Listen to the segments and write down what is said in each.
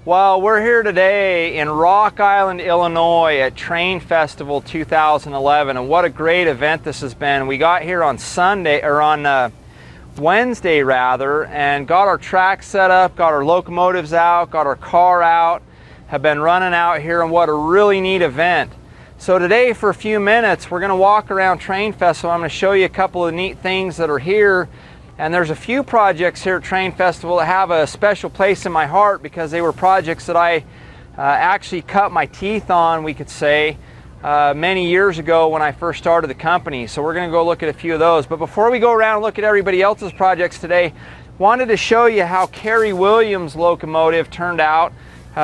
Well, we're here today in Rock Island, Illinois at Train Festival 2011, and what a great event this has been. We got here on Wednesday rather, and got our track set up, got our locomotives out, got our car out, have been running out here, and what a really neat event. So today for a few minutes we're going to walk around Train Festival. I'm going to show you a couple of neat things that are here. And there's a few projects here at Train Festival that have a special place in my heart because they were projects that I actually cut my teeth on, we could say, many years ago when I first started the company. So we're going to go look at a few of those. But before we go around and look at everybody else's projects today, wanted to show you how Kerry Williams' locomotive turned out.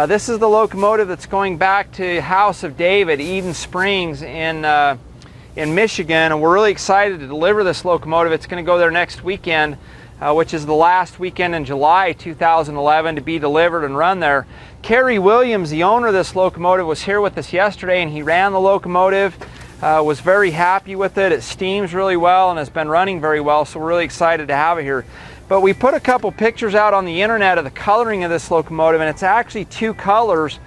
This is the locomotive that's going back to House of David, Eden Springs in Michigan, and we're really excited to deliver this locomotive. It's going to go there next weekend, which is the last weekend in July 2011 to be delivered and run there. Kerry Williams, the owner of this locomotive, was here with us yesterday, and he ran the locomotive, was very happy with it. It steams really well and has been running very well, so we're really excited to have it here. But we put a couple pictures out on the internet of the coloring of this locomotive, and it's actually two colors.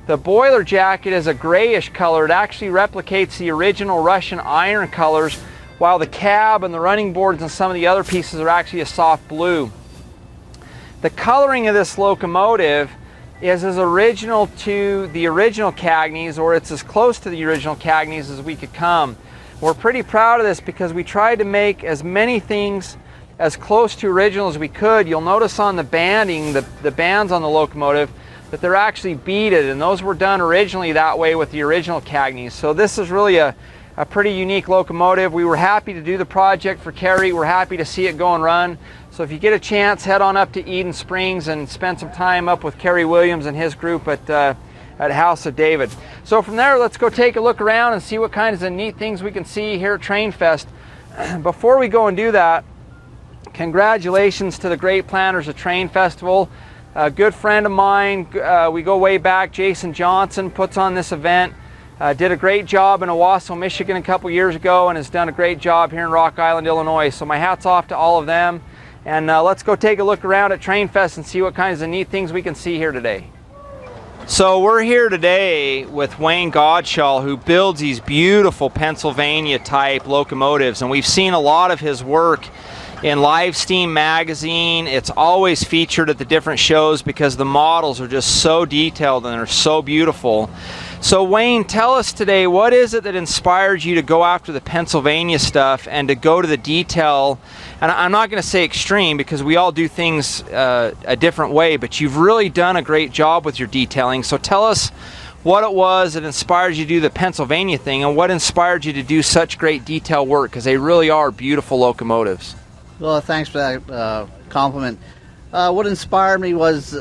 The boiler jacket is a grayish color. It actually replicates the original Russian iron colors, while the cab and the running boards and some of the other pieces are actually a soft blue. The coloring of this locomotive is as original to the original Cagneys, or it's as close to the original Cagneys as we could come. We're pretty proud of this because we tried to make as many things as close to original as we could. You'll notice on the banding, the bands on the locomotive, that they're actually beaded, and those were done originally that way with the original Cagneys. So this is really a pretty unique locomotive. We were happy to do the project for Kerry. We're happy to see it go and run. So if you get a chance, head on up to Eden Springs and spend some time up with Kerry Williams and his group at House of David. So from there, let's go take a look around and see what kinds of neat things we can see here at Train Fest. Before we go and do that, congratulations to the great planners of Train Festival. A good friend of mine, we go way back, Jason Johnson, puts on this event. Did a great job in Owasso, Michigan a couple years ago, and has done a great job here in Rock Island, Illinois. So my hat's off to all of them. And let's go take a look around at Train Fest and see what kinds of neat things we can see here today. So we're here today with Wayne Godchaux, who builds these beautiful Pennsylvania type locomotives, and we've seen a lot of his work in Live Steam magazine. It's always featured at the different shows because the models are just so detailed and they're so beautiful. So Wayne, tell us today, what is it that inspired you to go after the Pennsylvania stuff and to go to the detail? And I'm not going to say extreme because we all do things a different way, but you've really done a great job with your detailing. So tell us what it was that inspired you to do the Pennsylvania thing, and what inspired you to do such great detail work, because they really are beautiful locomotives. Well, thanks for that compliment. What inspired me was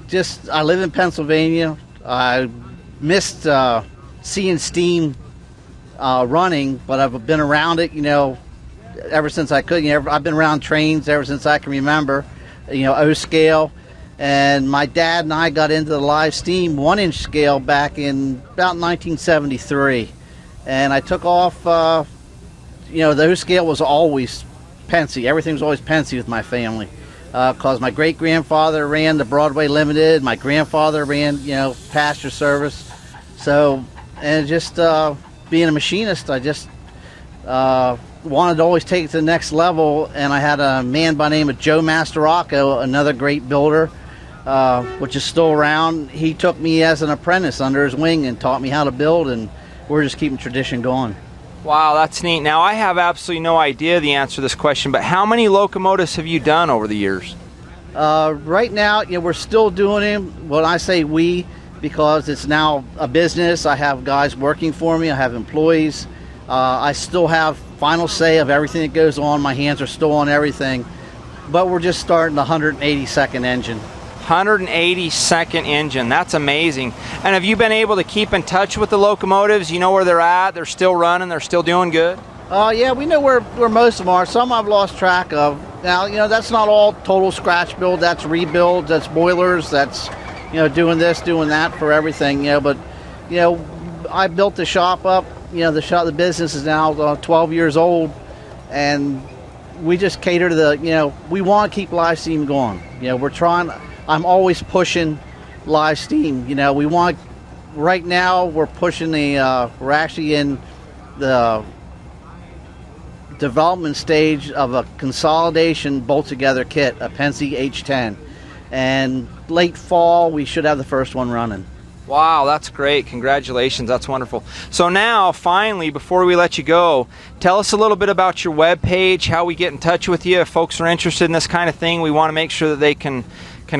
just, I live in Pennsylvania. I missed seeing steam running, but I've been around it, ever since I could. I've been around trains ever since I can remember, O-scale. And my dad and I got into the live steam 1-inch scale back in about 1973. And I took off, the O-scale was always Pensy. Everything was always Pensy with my family, because my great-grandfather ran the Broadway Limited, my grandfather ran, pasture service. So, and just being a machinist, I just wanted to always take it to the next level. And I had a man by the name of Joe Mastoracco, another great builder, which is still around. He took me as an apprentice under his wing and taught me how to build, and we're just keeping tradition going. Wow, that's neat. Now, I have absolutely no idea the answer to this question, but how many locomotives have you done over the years? Right now, we're still doing them. When I say we, because it's now a business, I have guys working for me, I have employees. I still have final say of everything that goes on. My hands are still on everything. But we're just starting the 182nd engine. 182nd engine. That's amazing. And have you been able to keep in touch with the locomotives? You know where they're at? They're still running? They're still doing good? Yeah, we know where most of them are. Some I've lost track of. Now, that's not all total scratch build. That's rebuild. That's boilers. That's, doing this, doing that for everything. But, I built the shop up. The business is now 12 years old, and we just cater to we want to keep live steam going. We're trying. I'm always pushing live steam. You know, we want, right now we're pushing we're actually in the development stage of a consolidation bolt together kit, a Penske H10. And late fall, we should have the first one running. Wow, that's great. Congratulations. That's wonderful. So now, finally, before we let you go, tell us a little bit about your webpage, how we get in touch with you. If folks are interested in this kind of thing, we want to make sure that they can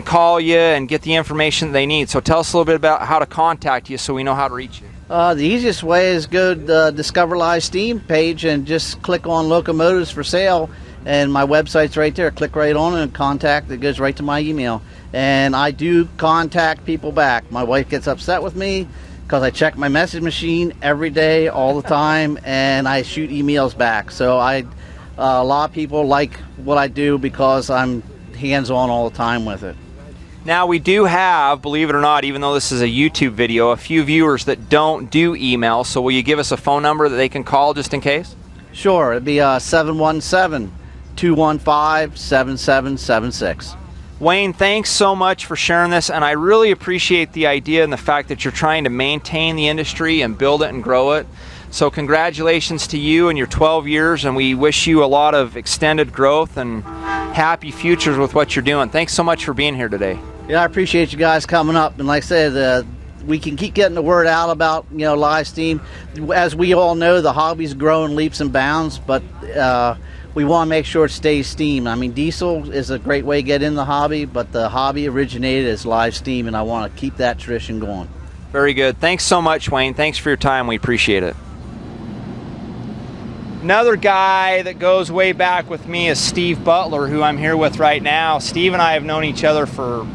call you and get the information that they need. So tell us a little bit about how to contact you so we know how to reach you. The easiest way is go to the Discover Live Steam page and just click on locomotives for sale, and my website's right there. Click right on it and contact. It goes right to my email. And I do contact people back. My wife gets upset with me because I check my message machine every day, all the time, and I shoot emails back. So a lot of people like what I do because I'm hands-on all the time with it. Now we do have, believe it or not, even though this is a YouTube video, a few viewers that don't do email. So will you give us a phone number that they can call just in case? Sure. It'd be 717-215-7776. Wayne, thanks so much for sharing this, and I really appreciate the idea and the fact that you're trying to maintain the industry and build it and grow it. So congratulations to you and your 12 years, and we wish you a lot of extended growth and happy futures with what you're doing. Thanks so much for being here today. Yeah, I appreciate you guys coming up, and like I said, we can keep getting the word out about, you know, live steam. As we all know, the hobby's growing leaps and bounds, but we want to make sure it stays steam. I mean, diesel is a great way to get in the hobby, but the hobby originated as live steam, and I want to keep that tradition going. Very good. Thanks so much, Wayne. Thanks for your time. We appreciate it. Another guy that goes way back with me is Steve Butler, who I'm here with right now. Steve and I have known each other for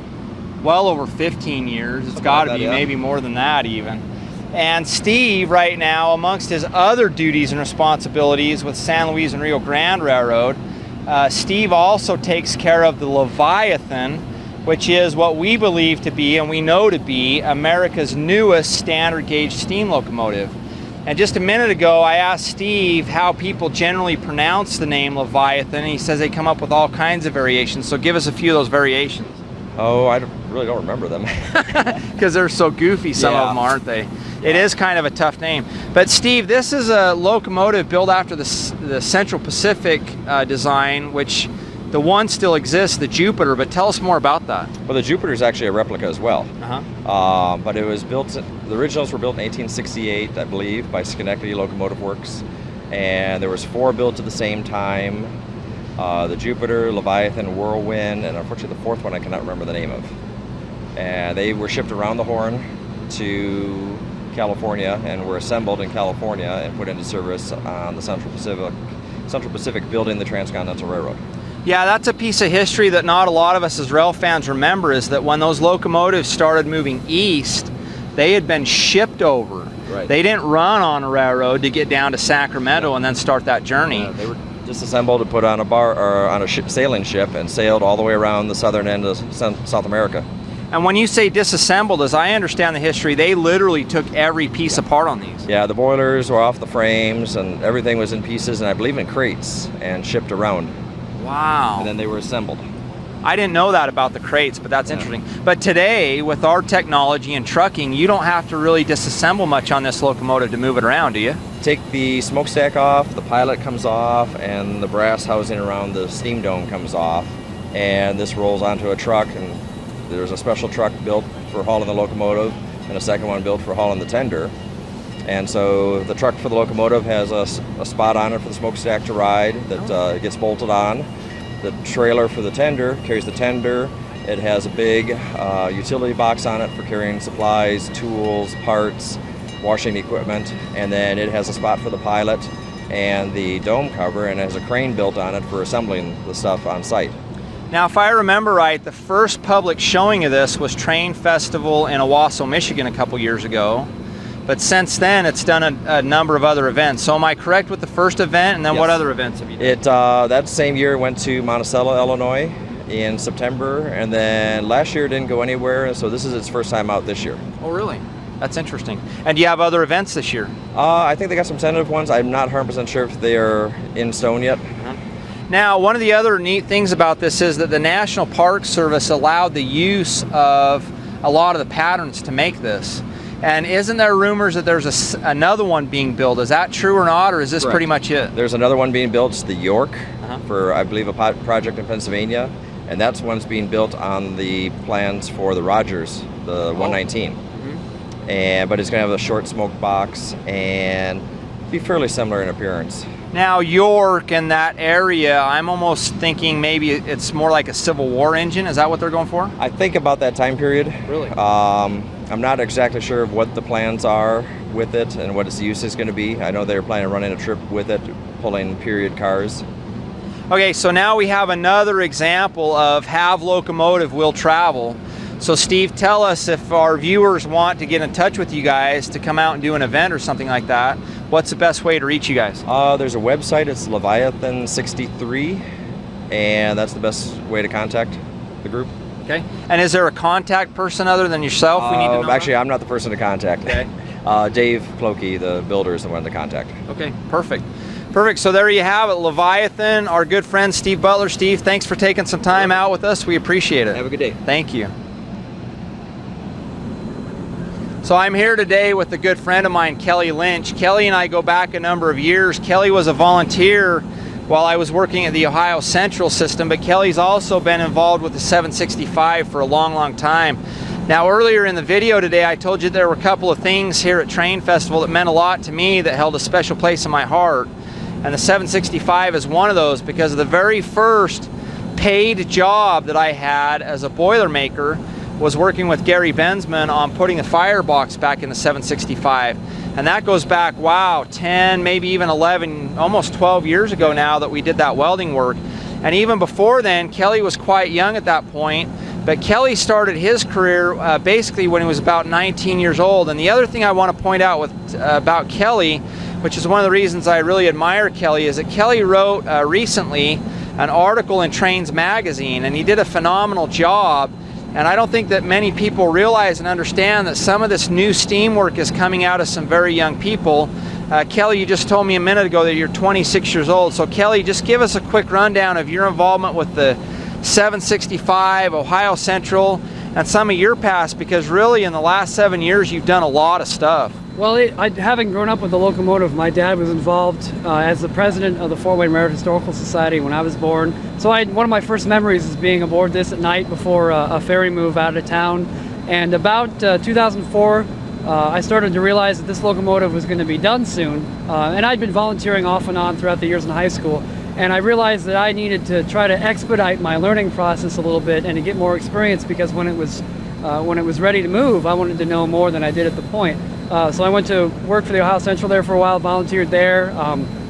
well over 15 years. It's got to be maybe more than that even. And Steve right now, amongst his other duties and responsibilities with San Luis and Rio Grande Railroad, Steve also takes care of the Leviathan, which is what we believe to be, and we know to be, America's newest standard gauge steam locomotive. And just a minute ago, I asked Steve how people generally pronounce the name Leviathan, and he says they come up with all kinds of variations. So give us a few of those variations. Oh, I really don't remember them. Because they're so goofy, some of them, aren't they? It is kind of a tough name. But Steve, this is a locomotive built after the Central Pacific design, which the one still exists, the Jupiter, but tell us more about that. Well, the Jupiter is actually a replica as well. Uh-huh. But it was built, the originals were built in 1868, I believe, by Schenectady Locomotive Works. And there was 4 built at the same time. The Jupiter, Leviathan, Whirlwind, and unfortunately the 4th one I cannot remember the name of. And they were shipped around the Horn to California and were assembled in California and put into service on the Central Pacific building the Transcontinental Railroad. Yeah, that's a piece of history that not a lot of us as rail fans remember, is that when those locomotives started moving east, they had been shipped over. Right. They didn't run on a railroad to get down to Sacramento and then start that journey. They were disassembled and put on a sailing ship and sailed all the way around the southern end of South America. And when you say disassembled, as I understand the history, they literally took every piece apart on these. Yeah, the boilers were off the frames and everything was in pieces, and I believe in crates, and shipped around. Wow. And then they were assembled. I didn't know that about the crates, but that's interesting. But today, with our technology and trucking, you don't have to really disassemble much on this locomotive to move it around, do you? Take the smokestack off, the pilot comes off, and the brass housing around the steam dome comes off, and this rolls onto a truck, and there's a special truck built for hauling the locomotive and a second one built for hauling the tender. And so the truck for the locomotive has a spot on it for the smokestack to ride that gets bolted on. The trailer for the tender carries the tender. It has a big utility box on it for carrying supplies, tools, parts, washing equipment, and then it has a spot for the pilot and the dome cover, and it has a crane built on it for assembling the stuff on site. Now, if I remember right, the first public showing of this was Train Festival in Owasso, Michigan a couple years ago. But since then, it's done a number of other events. So am I correct with the first event? And then Yes. What other events have you done? That same year went to Monticello, Illinois in September, and then last year it didn't go anywhere, so this is its first time out this year. Oh, really? That's interesting. And do you have other events this year? I think they got some tentative ones. I'm not 100% sure if they are in stone yet. Now, one of the other neat things about this is that the National Park Service allowed the use of a lot of the patterns to make this. And isn't there rumors that there's another one being built? Is that true or not, or is this Correct. pretty much it? There's another one being built, it's the York, Uh-huh. for I believe a project in Pennsylvania, and that's one's being built on the plans for the Rogers, the 119. But it's going to have a short smoke box and be fairly similar in appearance. Now York and that area, I'm almost thinking maybe it's more like a Civil War engine. Is that what they're going for? I think about that time period. Really? I'm not exactly sure of what the plans are with it and what its use is going to be. I know they're planning on running a trip with it, pulling period cars. Okay, so now we have another example of have locomotive will travel. So Steve, tell us, if our viewers want to get in touch with you guys to come out and do an event or something like that, what's the best way to reach you guys? There's a website, it's Leviathan 63, and that's the best way to contact the group. Okay. And is there a contact person other than yourself we need to know? Actually, I'm not the person to contact. Okay. Dave Clokey, the builder, is the one to contact. Okay, perfect. Perfect. So there you have it, Leviathan, our good friend Steve Butler. Steve, thanks for taking some time out with us. We appreciate it. Have a good day. Thank you. So I'm here today with a good friend of mine, Kelly Lynch. Kelly and I go back a number of years. Kelly was a volunteer while I was working at the Ohio Central system, but Kelly's also been involved with the 765 for a long, long time. Now, earlier in the video today, I told you there were a couple of things here at Train Festival that meant a lot to me, that held a special place in my heart. And the 765 is one of those, because of the very first paid job that I had as a Boilermaker was working with Gary Benzman on putting the firebox back in the 765. And that goes back, wow, 10, maybe even 11, almost 12 years ago now that we did that welding work. And even before then, Kelly was quite young at that point, but Kelly started his career basically when he was about 19 years old. And the other thing I want to point out about Kelly, which is one of the reasons I really admire Kelly, is that Kelly wrote recently an article in Trains magazine, and he did a phenomenal job. And I don't think that many people realize and understand that some of this new steam work is coming out of some very young people. Kelly, you just told me a minute ago that you're 26 years old. So Kelly, just give us a quick rundown of your involvement with the 765, Ohio Central, and some of your past, because really in the last 7 years you've done a lot of stuff. Well, having grown up with the locomotive, my dad was involved as the president of the Fort Wayne Railroad Historical Society when I was born. So one of my first memories is being aboard this at night before a ferry move out of town. And about 2004, I started to realize that this locomotive was going to be done soon. And I'd been volunteering off and on throughout the years in high school. And I realized that I needed to try to expedite my learning process a little bit and to get more experience, because when it was ready to move, I wanted to know more than I did at the point. So I went to work for the Ohio Central there for a while, volunteered there,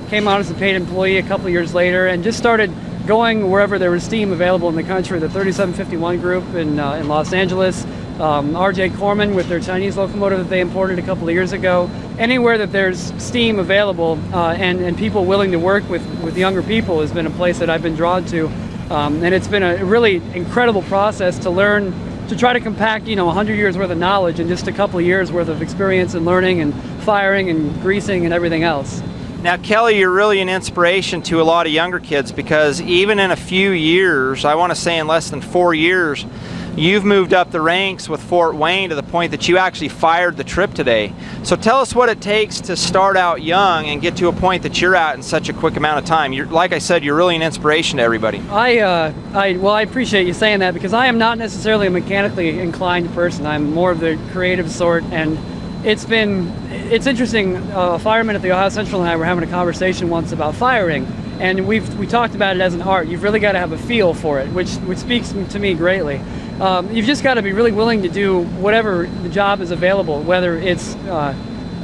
came out as a paid employee a couple of years later, and just started going wherever there was steam available in the country. The 3751 group in Los Angeles, R.J. Corman with their Chinese locomotive that they imported a couple of years ago. Anywhere that there's steam available and people willing to work with younger people has been a place that I've been drawn to. And it's been a really incredible process to learn, to try to compact, 100 years worth of knowledge in just a couple of years worth of experience and learning and firing and greasing and everything else. Now, Kelly, you're really an inspiration to a lot of younger kids, because even in a few years, I want to say in less than 4 years, you've moved up the ranks with Fort Wayne to the point that you actually fired the trip today. So tell us what it takes to start out young and get to a point that you're at in such a quick amount of time. Like I said, you're really an inspiration to everybody. Well, I appreciate you saying that, because I am not necessarily a mechanically inclined person. I'm more of the creative sort, and it's interesting. A fireman at the Ohio Central and I were having a conversation once about firing, and we talked about it as an art. You've really got to have a feel for it, which speaks to me greatly. You've just got to be really willing to do whatever the job is available, whether it's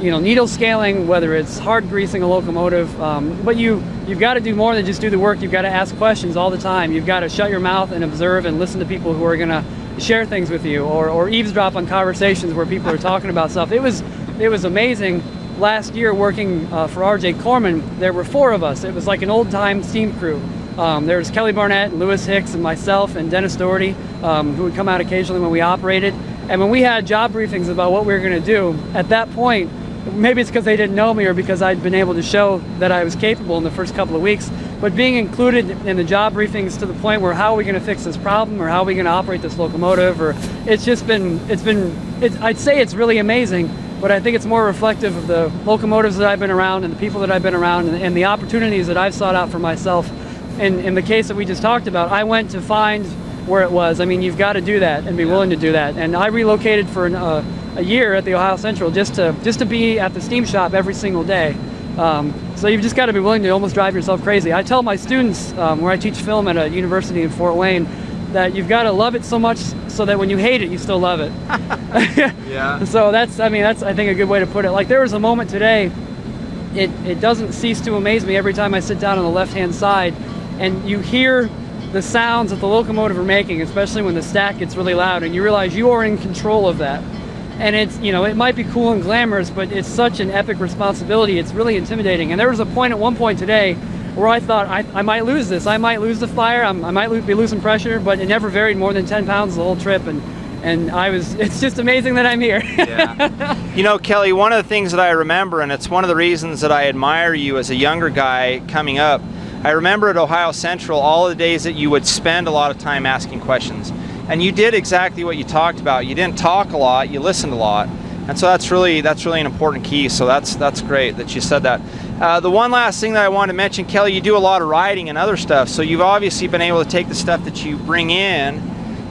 needle scaling, whether it's hard greasing a locomotive, but you've got to do more than just do the work. You've got to ask questions all the time. You've got to shut your mouth and observe and listen to people who are going to share things with you, or eavesdrop on conversations where people are talking about stuff. It was amazing. Last year, working for R.J. Corman, there were 4 of us. It was like an old-time steam crew. There was Kelly Barnett and Lewis Hicks and myself and Dennis Doherty, who would come out occasionally when we operated. And when we had job briefings about what we were going to do, at that point, maybe it's because they didn't know me or because I'd been able to show that I was capable in the first couple of weeks, but being included in the job briefings to the point where how are we going to fix this problem, or how are we going to operate this locomotive, or it's just been, I'd say it's really amazing, but I think it's more reflective of the locomotives that I've been around and the people that I've been around, and the opportunities that I've sought out for myself. And in the case that we just talked about, I went to find where it was. I mean, you've got to do that and be willing to do that. And I relocated for a year at the Ohio Central just to be at the steam shop every single day. So you've just got to be willing to almost drive yourself crazy. I tell my students, where I teach film at a university in Fort Wayne, that you've got to love it so much so that when you hate it, you still love it. Yeah. So that's I think a good way to put it. Like, there was a moment today, it doesn't cease to amaze me every time I sit down on the left-hand side and you hear the sounds that the locomotive are making, especially when the stack gets really loud, and you realize you are in control of that. And it's, it might be cool and glamorous, but it's such an epic responsibility. It's really intimidating. And there was at one point today where I thought I might lose this. I might lose the fire. I might be losing pressure, but it never varied more than 10 pounds the whole trip. And it's just amazing that I'm here. Yeah. Kelly, one of the things that I remember, and it's one of the reasons that I admire you as a younger guy coming up, I remember at Ohio Central all the days that you would spend a lot of time asking questions. And you did exactly what you talked about. You didn't talk a lot, you listened a lot. And so that's really an important key. So that's great that you said that. The one last thing that I wanted to mention, Kelly, you do a lot of writing and other stuff. So you've obviously been able to take the stuff that you bring in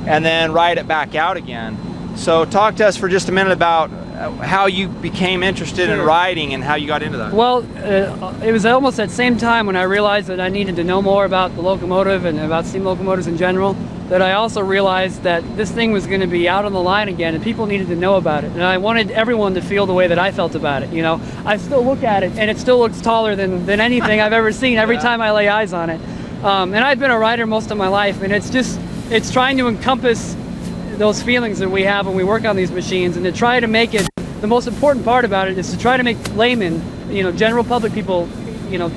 and then write it back out again. So talk to us for just a minute about how you became interested in writing and how you got into that. Well, it was almost that same time when I realized that I needed to know more about the locomotive and about steam locomotives in general, that I also realized that this thing was going to be out on the line again and people needed to know about it. And I wanted everyone to feel the way that I felt about it. I still look at it and it still looks taller than anything I've ever seen every time I lay eyes on it. And I've been a writer most of my life, and it's trying to encompass those feelings that we have when we work on these machines, and to try to make it, the most important part about it is to try to make laymen, general public people,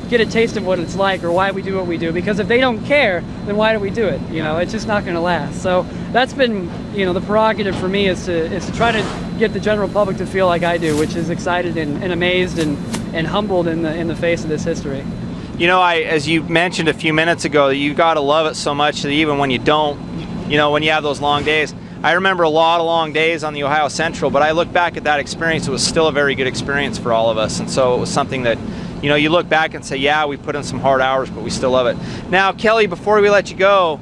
get a taste of what it's like or why we do what we do. Because if they don't care, then why do we do it? It's just not going to last. So that's been, the prerogative for me is to try to get the general public to feel like I do, which is excited and amazed and humbled in the face of this history. As you mentioned a few minutes ago, you've got to love it so much that even when you don't, when you have those long days. I remember a lot of long days on the Ohio Central, but I look back at that experience, it was still a very good experience for all of us. And so it was something that, you look back and say, yeah, we put in some hard hours, but we still love it. Now, Kelly, before we let you go,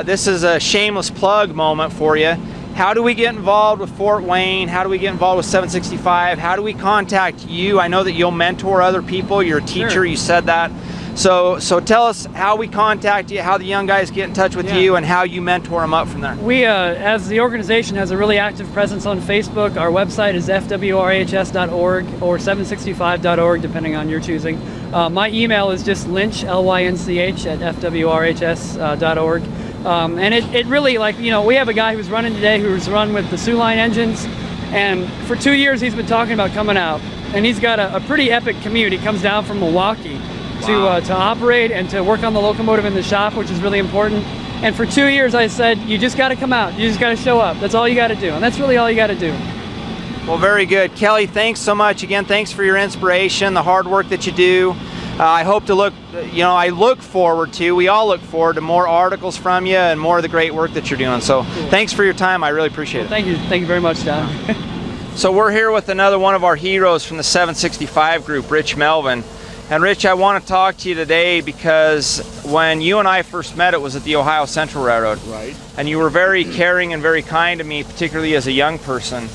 this is a shameless plug moment for you. How do we get involved with Fort Wayne? How do we get involved with 765? How do we contact you? I know that you'll mentor other people. You're a teacher, Sure. You said that. So tell us how we contact you, how the young guys get in touch with you, and how you mentor them up from there. We, as the organization, has a really active presence on Facebook. Our website is fwrhs.org or 765.org, depending on your choosing. My email is just Lynch, Lynch, at fwrhs.org. And it really, we have a guy who's running today who's run with the Sioux Line engines, and for 2 years he's been talking about coming out. And he's got a pretty epic commute. He comes down from Milwaukee to operate and to work on the locomotive in the shop, which is really important. And for 2 years I said, you just got to come out. You just got to show up. That's all you got to do. And that's really all you got to do. Well, very good. Kelly, thanks so much. Again, thanks for your inspiration, the hard work that you do. I hope to we all look forward to more articles from you and more of the great work that you're doing. So Thanks for your time. I really appreciate it. Thank you. Thank you very much, John. So we're here with another one of our heroes from the 765 group, Rich Melvin. And Rich, I want to talk to you today because when you and I first met, it was at the Ohio Central Railroad. Right. And you were very caring and very kind to me, particularly as a young person.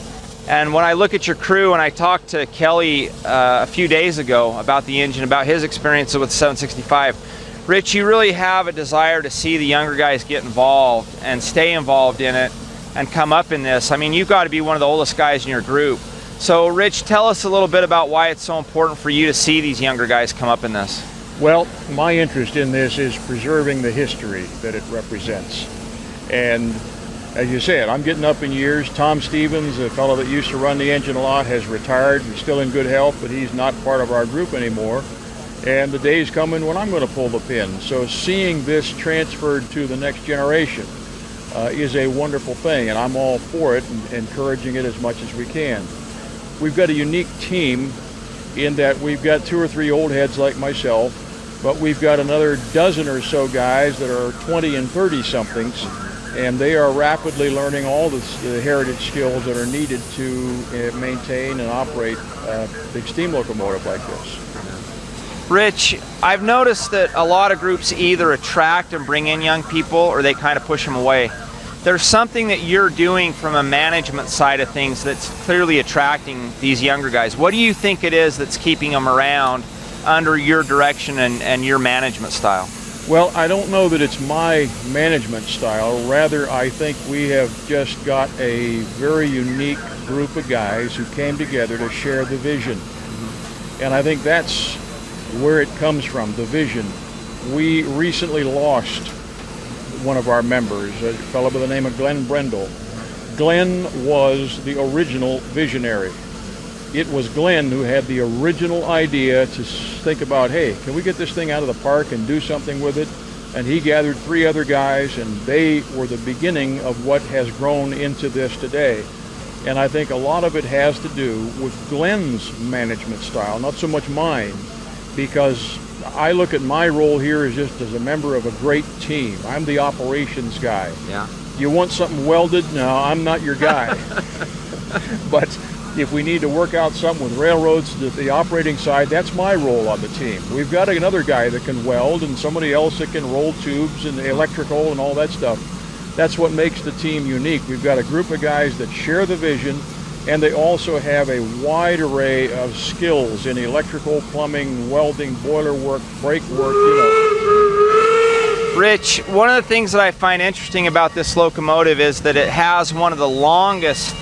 And when I look at your crew, and I talked to Kelly a few days ago about the engine, about his experience with 765, Rich, you really have a desire to see the younger guys get involved and stay involved in it and come up in this. I mean, you've got to be one of the oldest guys in your group. So, Rich, tell us a little bit about why it's so important for you to see these younger guys come up in this. Well, my interest in this is preserving the history that it represents. And as you said, I'm getting up in years. Tom Stevens, a fellow that used to run the engine a lot, has retired. He's still in good health, but he's not part of our group anymore. And the day's coming when I'm going to pull the pin. So seeing this transferred to the next generation is a wonderful thing, and I'm all for it and encouraging it as much as we can. We've got a unique team in that we've got 2 or 3 old heads like myself, but we've got another dozen or so guys that are 20 and 30 somethings, and they are rapidly learning all the heritage skills that are needed to maintain and operate a big steam locomotive like this. Rich, I've noticed that a lot of groups either attract and bring in young people or they kind of push them away. There's something that you're doing from a management side of things that's clearly attracting these younger guys. What do you think it is that's keeping them around under your direction and your management style? Well, I don't know that it's my management style. Rather, I think we have just got a very unique group of guys who came together to share the vision. And I think that's where it comes from, the vision. We recently lost one of our members, a fellow by the name of Glenn Brendel. Glenn was the original visionary. It was Glenn who had the original idea to think about, hey, can we get this thing out of the park and do something with it? And he gathered 3 other guys, and they were the beginning of what has grown into this today. And I think a lot of it has to do with Glenn's management style, not so much mine, because I look at my role here as just as a member of a great team. I'm the operations guy. Yeah. You want something welded? No, I'm not your guy. But if we need to work out something with railroads, the operating side, that's my role on the team. We've got another guy that can weld and somebody else that can roll tubes and electrical and all that stuff. That's what makes the team unique. We've got a group of guys that share the vision, and they also have a wide array of skills in electrical, plumbing, welding, boiler work, brake work, Rich, one of the things that I find interesting about this locomotive is that it has one of the longest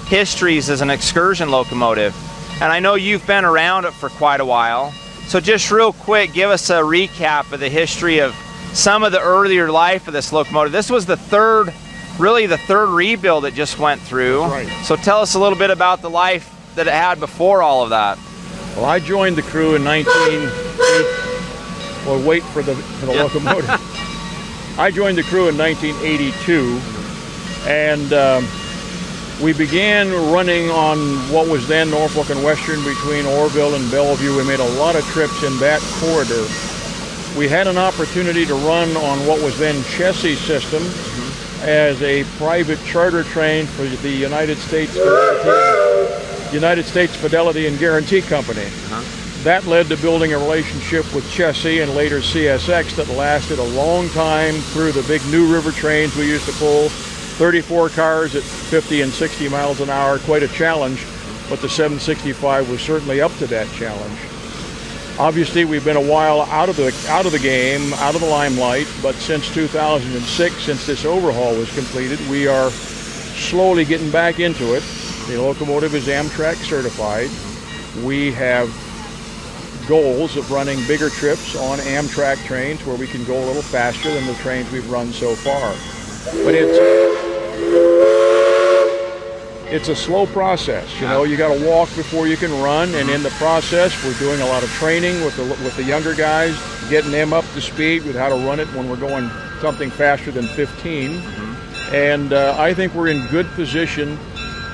histories as an excursion locomotive. And I know you've been around it for quite a while. So just real quick, give us a recap of the history of some of the earlier life of this locomotive. This was the third rebuild it just went through. That's right. So tell us a little bit about the life that it had before all of that. Well, I joined the crew in 1980. Well, wait for the locomotive. I joined the crew in 1982, and we began running on what was then Norfolk and Western between Orville and Bellevue. We made a lot of trips in that corridor. We had an opportunity to run on what was then Chessie system as a private charter train for the United States Fidelity and Guarantee Company. That led to building a relationship with Chessie and later CSX that lasted a long time through the big New River trains we used to pull. 34 cars at 50 and 60 miles an hour, quite a challenge, but the 765 was certainly up to that challenge. Obviously, we've been a while out of the game, out of the limelight, but since 2006, since this overhaul was completed, we are slowly getting back into it. The locomotive is Amtrak certified. We have goals of running bigger trips on Amtrak trains where we can go a little faster than the trains we've run so far. But it's a slow process. You know, you got to walk before you can run, and in the process, we're doing a lot of training with the younger guys, getting them up to speed with how to run it when we're going something faster than 15. And I think we're in good position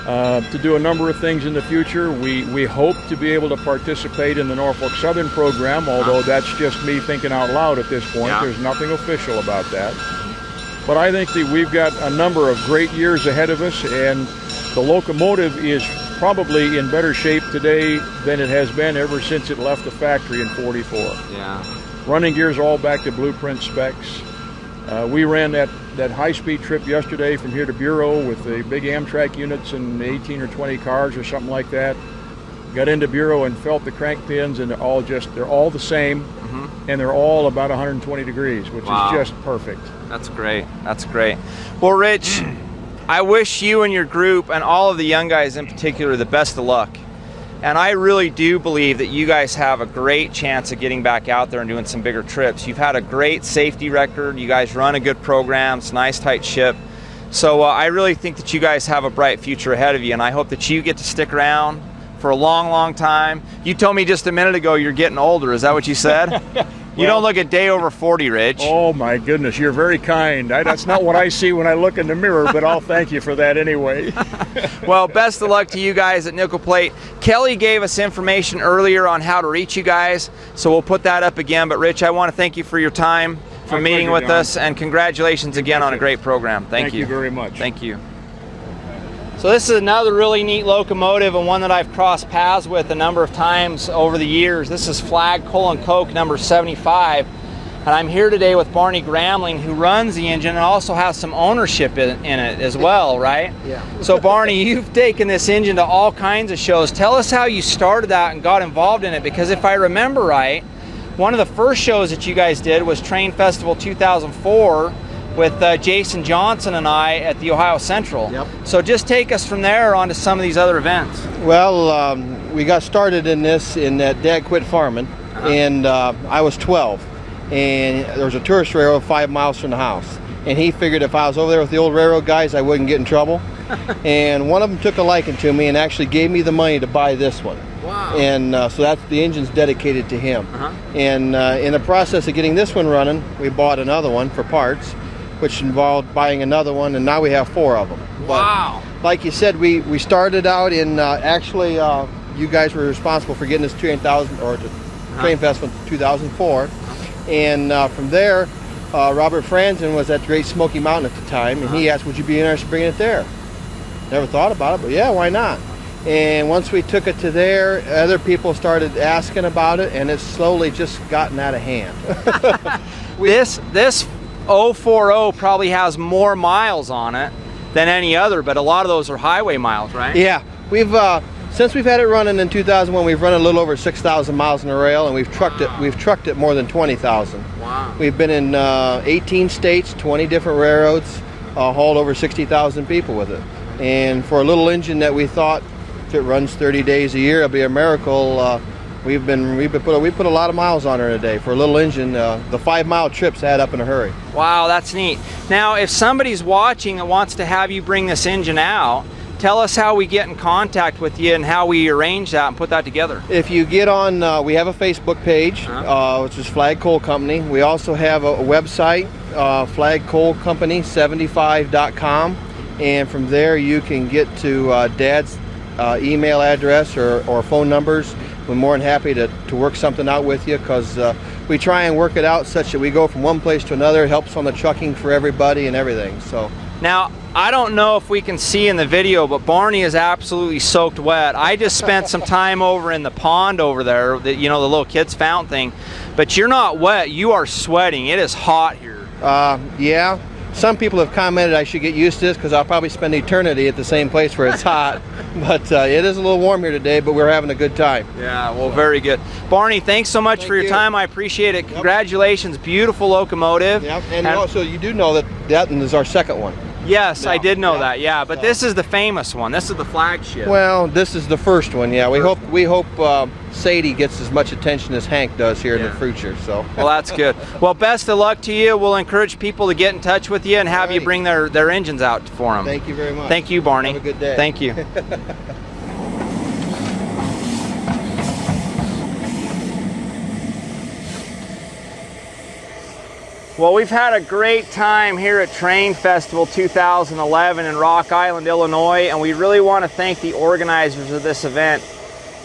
to do a number of things in the future. We hope to be able to participate in the Norfolk Southern program, although that's just me thinking out loud at this point. There's nothing official about that. But I think that we've got a number of great years ahead of us, and the locomotive is probably in better shape today than it has been ever since it left the factory in '44. Yeah. Running gears all back to blueprint specs. We ran that high-speed trip yesterday from here to Bureau with the big Amtrak units and 18 or 20 cars or something like that. Got into Bureau and felt the crank pins, and they're all the same, and they're all about 120 degrees, which is just perfect. That's great. That's great. Well, Rich, I wish you and your group and all of the young guys in particular the best of luck. And I really do believe that you guys have a great chance of getting back out there and doing some bigger trips. You've had a great safety record. You guys run a good program. It's a nice, tight ship. So I really think that you guys have a bright future ahead of you, and I hope that you get to stick around for a long, long time. You told me just a minute ago you're getting older. Is that what you said? You don't look a day over 40, Rich. Oh my goodness, you're very kind. That's not what I see when I look in the mirror, but I'll thank you for that anyway. Well, best of luck to you guys at Nickel Plate. Kelly gave us information earlier on how to reach you guys, so we'll put that up again. But Rich, I want to thank you for your time, for meeting with us, and congratulations again on a great program. Thank you. Thank you very much. Thank you. So this is another really neat locomotive, and one that I've crossed paths with a number of times over the years. This is Flag Coal and Coke number 75, and I'm here today with Barney Grambling, who runs the engine and also has some ownership in it as well, right? Yeah. So Barney, you've taken this engine to all kinds of shows. Tell us how you started out and got involved in it, because if I remember right, one of the first shows that you guys did was Train Festival 2004 with Jason Johnson and I at the Ohio Central. Yep. So just take us from there on to some of these other events. Well, we got started in this in that Dad quit farming, and I was 12, and there was a tourist railroad 5 miles from the house, and he figured if I was over there with the old railroad guys, I wouldn't get in trouble. And one of them took a liking to me and actually gave me the money to buy this one. Wow. And so that's the engine's dedicated to him. And in the process of getting this one running, we bought another one for parts, which involved buying another one, and now we have 4 of them. Wow. But like you said, we started out in actually you guys were responsible for getting this Train Festival in 2004, and from there Robert Franzen was at Great Smoky Mountain at the time, and he asked, would you be interested in bringing it there? Never thought about it, but yeah, why not? And once we took it to there, other people started asking about it, and it's slowly just gotten out of hand. This 040 probably has more miles on it than any other, but a lot of those are highway miles, right? Yeah, we've since we've had it running in 2001, we've run a little over 6,000 miles on the rail, and we've trucked it. We've trucked it more than 20,000. Wow. We've been in 18 states, 20 different railroads, hauled over 60,000 people with it. And for a little engine that we thought, if it runs 30 days a year, it'll be a miracle. We put a lot of miles on her today. For a little engine, the 5-mile trips add up in a hurry. Wow, that's neat. Now, if somebody's watching that wants to have you bring this engine out, tell us how we get in contact with you and how we arrange that and put that together. If you get on, we have a Facebook page, which is Flag Coal Company. We also have a website, flagcoalcompany75.com, and from there you can get to Dad's email address or phone numbers. We're more than happy to work something out with you, because we try and work it out such that we go from one place to another. It helps on the trucking for everybody and everything. So now, I don't know if we can see in the video, but Barney is absolutely soaked wet. I just spent some time over in the pond over there, you know, the little kids fountain thing, but you're not wet, you are sweating. It is hot here. Yeah. Some people have commented I should get used to this, because I'll probably spend eternity at the same place where it's hot. But it is a little warm here today, but we're having a good time. Yeah, well, very good. Barney, thanks so much for your time. I appreciate it. Congratulations. Beautiful locomotive. Yep. And also, you do know that is our second one. Yes, I did know that. Yeah, but this is the famous one. This is the flagship. Well, this is the first one. Yeah, we hope Sadie gets as much attention as Hank does here in the future. So. Well, that's good. Well, best of luck to you. We'll encourage people to get in touch with you and have you bring their engines out for them. Thank you very much. Thank you, Barney. Have a good day. Thank you. Well, we've had a great time here at Train Festival 2011 in Rock Island, Illinois, and we really want to thank the organizers of this event.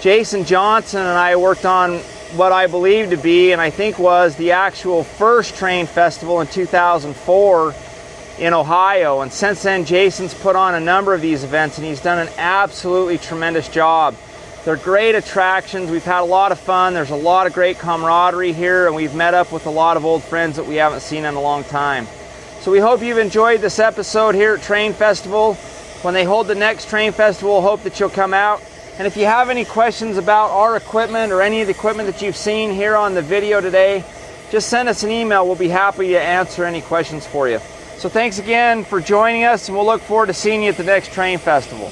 Jason Johnson and I worked on what I believe to be, and I think was, the actual first Train Festival in 2004 in Ohio, and since then Jason's put on a number of these events, and he's done an absolutely tremendous job. They're great attractions. We've had a lot of fun. There's a lot of great camaraderie here, and we've met up with a lot of old friends that we haven't seen in a long time. So we hope you've enjoyed this episode here at Train Festival. When they hold the next Train Festival, hope that you'll come out. And if you have any questions about our equipment or any of the equipment that you've seen here on the video today, just send us an email. We'll be happy to answer any questions for you. So thanks again for joining us, and we'll look forward to seeing you at the next Train Festival.